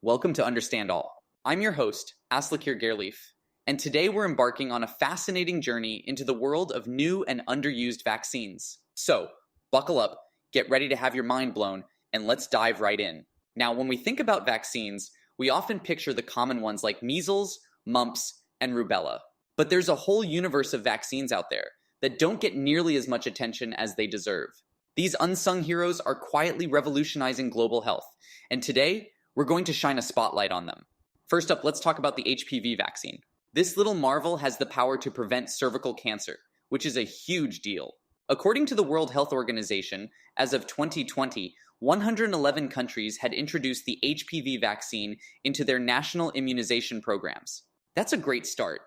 Welcome to Understand All. I'm your host, Aslakir Gerleif, and today we're embarking on a fascinating journey into the world of new and underused vaccines. So, buckle up, get ready to have your mind blown, and let's dive right in. Now, when we think about vaccines, we often picture the common ones like measles, mumps, and rubella. But there's a whole universe of vaccines out there that don't get nearly as much attention as they deserve. These unsung heroes are quietly revolutionizing global health, and today, we're going to shine a spotlight on them. First up, let's talk about the HPV vaccine. This little marvel has the power to prevent cervical cancer, which is a huge deal. According to the World Health Organization, as of 2020, 111 countries had introduced the HPV vaccine into their national immunization programs. That's a great start,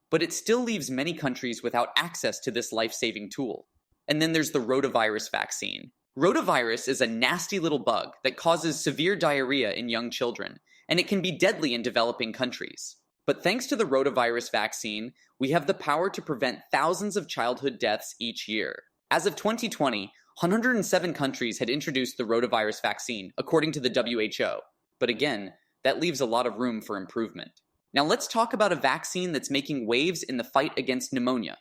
but it still leaves many countries without access to this life-saving tool. And then there's the rotavirus vaccine. Rotavirus is a nasty little bug that causes severe diarrhea in young children, and it can be deadly in developing countries. But thanks to the rotavirus vaccine, we have the power to prevent thousands of childhood deaths each year. As of 2020, 107 countries had introduced the rotavirus vaccine, according to the WHO. But again, that leaves a lot of room for improvement. Now let's talk about a vaccine that's making waves in the fight against pneumonia,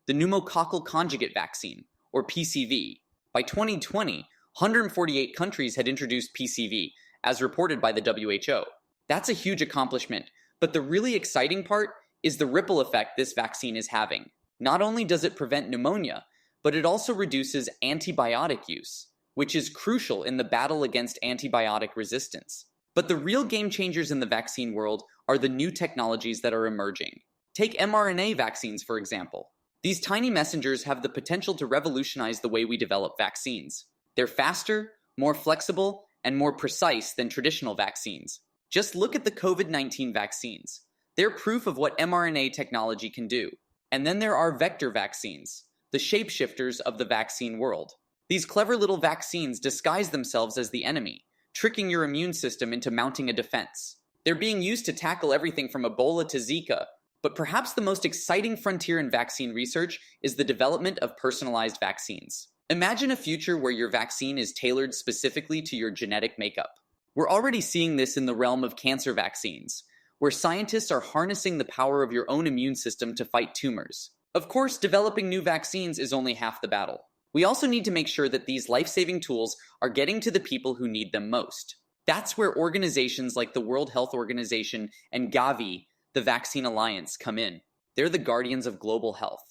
the pneumococcal conjugate vaccine, or PCV. By 2020, 148 countries had introduced PCV, as reported by the WHO. That's a huge accomplishment, but the really exciting part is the ripple effect this vaccine is having. Not only does it prevent pneumonia, but it also reduces antibiotic use, which is crucial in the battle against antibiotic resistance. But the real game changers in the vaccine world are the new technologies that are emerging. Take mRNA vaccines, for example. These tiny messengers have the potential to revolutionize the way we develop vaccines. They're faster, more flexible, and more precise than traditional vaccines. Just look at the COVID-19 vaccines. They're proof of what mRNA technology can do. And then there are vector vaccines, the shapeshifters of the vaccine world. These clever little vaccines disguise themselves as the enemy, tricking your immune system into mounting a defense. They're being used to tackle everything from Ebola to Zika. But perhaps the most exciting frontier in vaccine research is the development of personalized vaccines. Imagine a future where your vaccine is tailored specifically to your genetic makeup. We're already seeing this in the realm of cancer vaccines, where scientists are harnessing the power of your own immune system to fight tumors. Of course, developing new vaccines is only half the battle. We also need to make sure that these life-saving tools are getting to the people who need them most. That's where organizations like the World Health Organization and Gavi, the Vaccine Alliance, come in. They're the guardians of global health,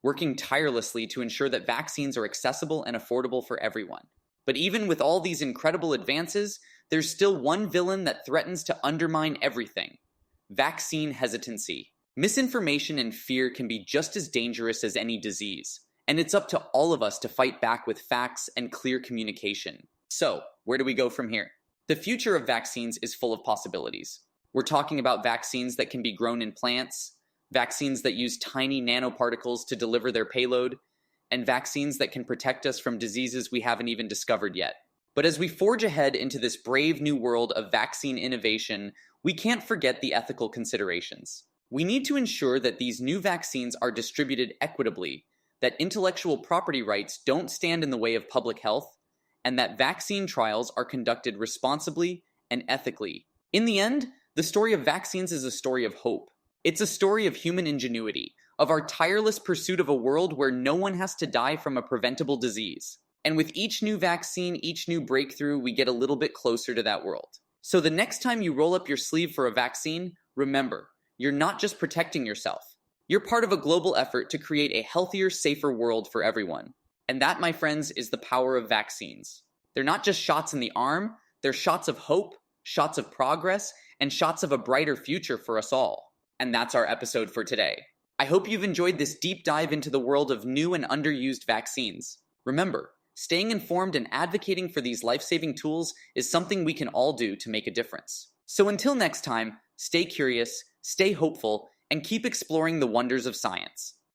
working tirelessly to ensure that vaccines are accessible and affordable for everyone. But even with all these incredible advances, there's still one villain that threatens to undermine everything: vaccine hesitancy. Misinformation and fear can be just as dangerous as any disease, and it's up to all of us to fight back with facts and clear communication. So, where do we go from here? The future of vaccines is full of possibilities. We're talking about vaccines that can be grown in plants, vaccines that use tiny nanoparticles to deliver their payload, and vaccines that can protect us from diseases we haven't even discovered yet. But as we forge ahead into this brave new world of vaccine innovation, we can't forget the ethical considerations. We need to ensure that these new vaccines are distributed equitably, that intellectual property rights don't stand in the way of public health, and that vaccine trials are conducted responsibly and ethically. In the end, the story of vaccines is a story of hope. It's a story of human ingenuity, of our tireless pursuit of a world where no one has to die from a preventable disease. And with each new vaccine, each new breakthrough, we get a little bit closer to that world. So the next time you roll up your sleeve for a vaccine, remember, you're not just protecting yourself. You're part of a global effort to create a healthier, safer world for everyone. And that, my friends, is the power of vaccines. They're not just shots in the arm, they're shots of hope, shots of progress, and shots of a brighter future for us all. And that's our episode for today. I hope you've enjoyed this deep dive into the world of new and underused vaccines. Remember, staying informed and advocating for these life-saving tools is something we can all do to make a difference. So until next time, stay curious, stay hopeful, and keep exploring the wonders of science.